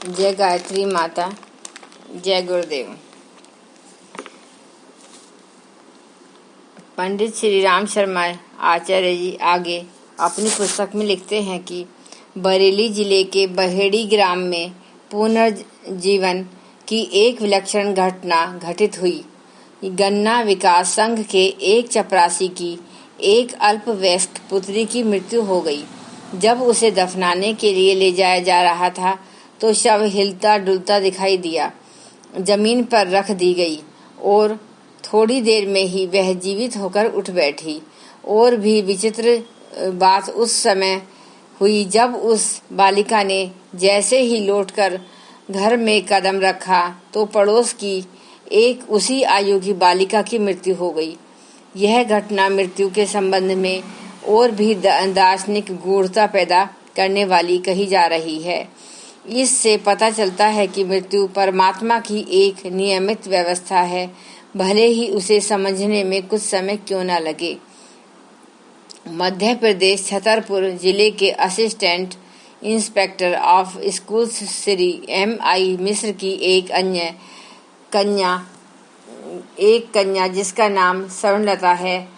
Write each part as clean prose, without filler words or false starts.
जय गायत्री माता, जय गुरुदेव। पंडित श्री राम शर्मा आचार्य जी आगे अपनी पुस्तक में लिखते हैं कि बरेली जिले के बहेड़ी ग्राम में पुनर्जीवन की एक विलक्षण घटना घटित हुई। गन्ना विकास संघ के एक चपरासी की एक अल्पवयस्क पुत्री की मृत्यु हो गई। जब उसे दफनाने के लिए ले जाया जा रहा था तो शव हिलता डुलता दिखाई दिया। जमीन पर रख दी गई और थोड़ी देर में ही वह जीवित होकर उठ बैठी। और भी विचित्र बात उस समय हुई जब उस बालिका ने जैसे ही लौटकर घर में कदम रखा तो पड़ोस की एक उसी आयु की बालिका की मृत्यु हो गई। यह घटना मृत्यु के संबंध में और भी दार्शनिक गूढ़ता पैदा करने वाली कही जा रही है। इससे पता चलता है कि मृत्यु परमात्मा की एक नियमित व्यवस्था है, भले ही उसे समझने में कुछ समय क्यों न लगे। मध्य प्रदेश छतरपुर जिले के assistant inspector of schools Shri M.I. मिश्र की एक कन्या जिसका नाम स्वर्णलता है,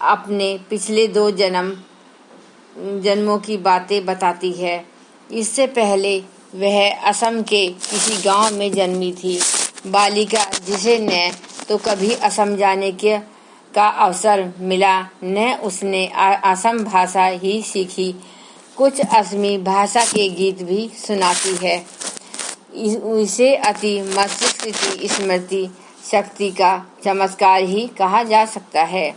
अपने पिछले 2 जन्मों की बातें बताती है। इससे पहले वह असम के किसी गांव में जन्मी थी। बालिका जिसे न तो कभी असम जाने का अवसर मिला, न उसने असम भाषा ही सीखी। कुछ असमी भाषा के गीत भी सुनाती है। इसे अति मस्तिष्क की स्मृति शक्ति का चमत्कार ही कहा जा सकता है।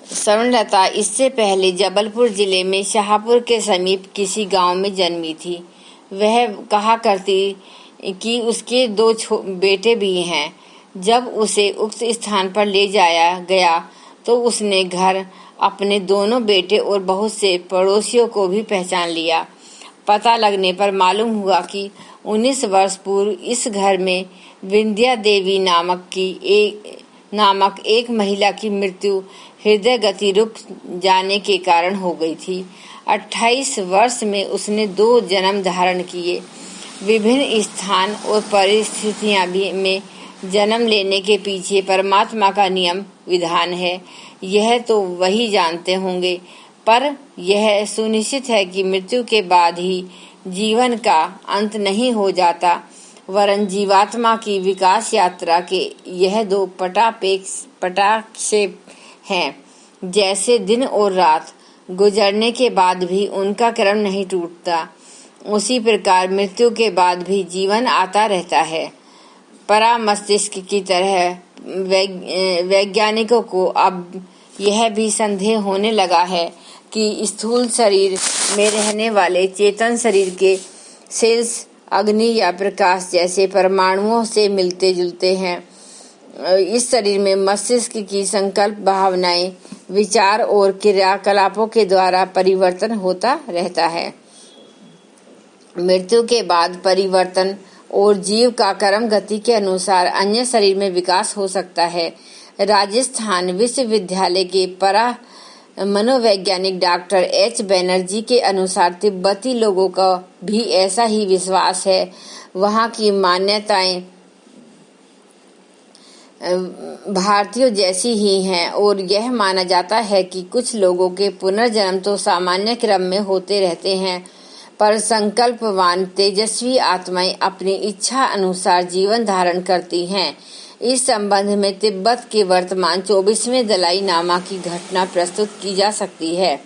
स्वर्णलता इससे पहले जबलपुर जिले में शाहपुर के समीप किसी गांव में जन्मी थी। वह कहा करती कि उसके 2 बेटे भी हैं। जब उसे उक्त स्थान पर ले जाया गया तो उसने घर, अपने दोनों बेटे और बहुत से पड़ोसियों को भी पहचान लिया। पता लगने पर मालूम हुआ कि 19 वर्ष पूर्व इस घर में विंध्या देवी नामक एक महिला की मृत्यु हृदय गति रुक जाने के कारण हो गई थी। 28 वर्ष में उसने 2 जन्म धारण किए। विभिन्न स्थान और परिस्थितियां में जन्म लेने के पीछे परमात्मा का नियम विधान है, यह तो वही जानते होंगे। पर यह सुनिश्चित है कि मृत्यु के बाद ही जीवन का अंत नहीं हो जाता, वरन जीवात्मा की विकास यात्रा के यह 2 पटाक्षेप हैं। जैसे दिन और रात गुजरने के बाद भी उनका क्रम नहीं टूटता, उसी प्रकार मृत्यु के बाद भी जीवन आता रहता है। परामस्तिष्क की तरह वैज्ञानिकों को अब यह भी संदेह होने लगा है कि स्थूल शरीर में रहने वाले चेतन शरीर के सेल्स अग्नि या प्रकाश जैसे परमाणुओं से मिलते जुलते हैं। इस शरीर में मस्तिष्क की संकल्प, भावनाएं, विचार और क्रियाकलापों के द्वारा परिवर्तन होता रहता है। मृत्यु के बाद परिवर्तन और जीव का कर्म गति के अनुसार अन्य शरीर में विकास हो सकता है। राजस्थान विश्वविद्यालय के मनोवैज्ञानिक डॉक्टर H. बैनर्जी के अनुसार तिब्बती लोगों का भी ऐसा ही विश्वास है। वहाँ की मान्यताएं भारतीयों जैसी ही हैं और यह माना जाता है कि कुछ लोगों के पुनर्जन्म तो सामान्य क्रम में होते रहते हैं, पर संकल्पवान तेजस्वी आत्माएं अपनी इच्छा अनुसार जीवन धारण करती हैं। इस संबंध में तिब्बत के वर्तमान 24वें दलाई लामा की घटना प्रस्तुत की जा सकती है।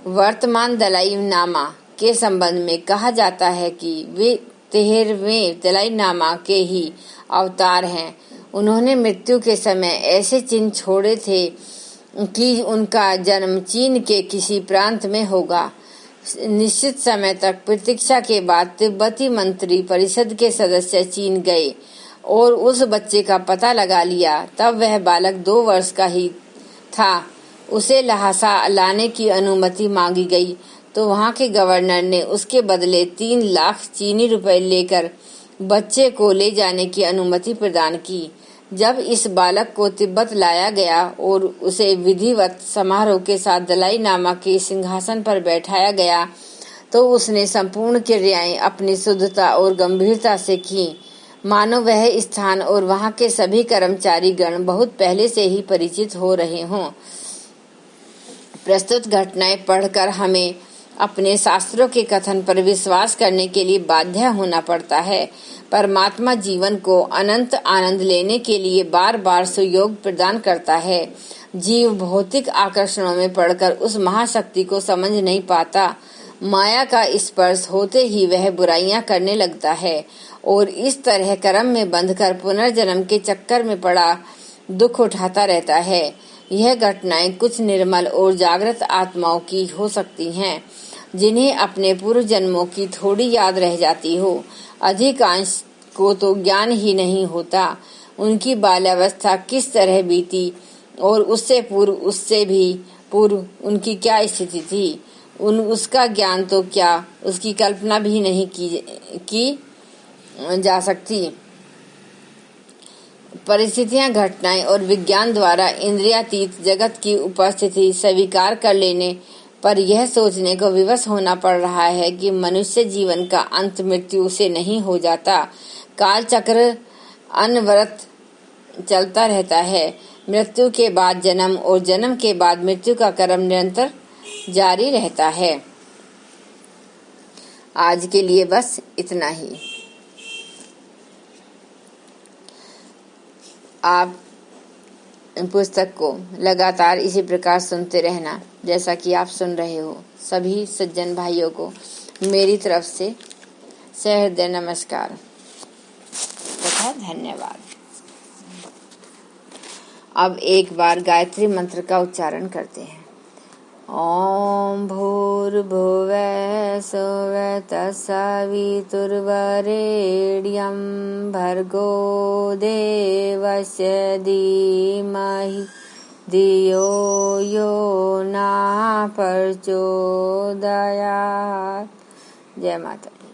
वर्तमान दलाई लामा के संबंध में कहा जाता है कि वे 13वें दलाई लामा के ही अवतार हैं। उन्होंने मृत्यु के समय ऐसे चिन्ह छोड़े थे कि उनका जन्म चीन के किसी प्रांत में होगा। निश्चित समय तक प्रतीक्षा के बाद तिब्बती मंत्री परिषद के सदस्य चीन गए और उस बच्चे का पता लगा लिया। तब वह बालक 2 वर्ष का ही था। उसे लहासा लाने की अनुमति मांगी गई तो वहां के गवर्नर ने उसके बदले 3 लाख चीनी रुपए लेकर बच्चे को ले जाने की अनुमति प्रदान की। जब इस बालक को तिब्बत लाया गया और उसे विधिवत समारोह के साथ दलाई लामा के सिंहासन पर बैठाया गया तो उसने संपूर्ण क्रियाएं अपनी शुद्धता और गंभीरता से की, मानो वह स्थान और वहां के सभी कर्मचारी गण बहुत पहले से ही परिचित हो रहे हों। प्रस्तुत घटनाएं पढ़कर हमें अपने शास्त्रों के कथन पर विश्वास करने के लिए बाध्य होना पड़ता है। परमात्मा जीवन को अनंत आनंद लेने के लिए बार बार सुयोग प्रदान करता है। जीव भौतिक आकर्षणों में पड़कर उस महाशक्ति को समझ नहीं पाता। माया का स्पर्श होते ही वह बुराइयां करने लगता है और इस तरह कर्म में बंधकर पुनर्जन्म के चक्कर में पड़ा दुख उठाता रहता है। यह घटनाएं कुछ निर्मल और जागृत आत्माओं की हो सकती हैं, जिन्हें अपने पूर्व जन्मों की थोड़ी याद रह जाती हो। अधिकांश को तो ज्ञान ही नहीं होता उनकी बाल्यावस्था किस तरह बीती और उससे भी पूर्व उनकी क्या स्थिति थी। उसका ज्ञान तो क्या, उसकी कल्पना भी नहीं की जा सकती। परिस्थितियां, घटनाएं और विज्ञान द्वारा इंद्रियातीत जगत की उपस्थिति स्वीकार कर लेने पर यह सोचने को विवश होना पड़ रहा है कि मनुष्य जीवन का अंत मृत्यु से नहीं हो जाता। काल चक्र अनवरत चलता रहता है। मृत्यु के बाद जन्म और जन्म के बाद मृत्यु का क्रम निरंतर जारी रहता है। आज के लिए बस इतना ही। आप पुस्तक को लगातार इसी प्रकार सुनते रहना जैसा कि आप सुन रहे हो। सभी सज्जन भाइयों को मेरी तरफ से सहृदय नमस्कार तथा धन्यवाद। अब एक बार गायत्री मंत्र का उच्चारण करते हैं। ओम भूर्भुवः स्वः तत्सवितुर्वरेण्यं भर्गो देवस्य धीमहि धियो यो नः प्रचोदयात्। जय माता दी।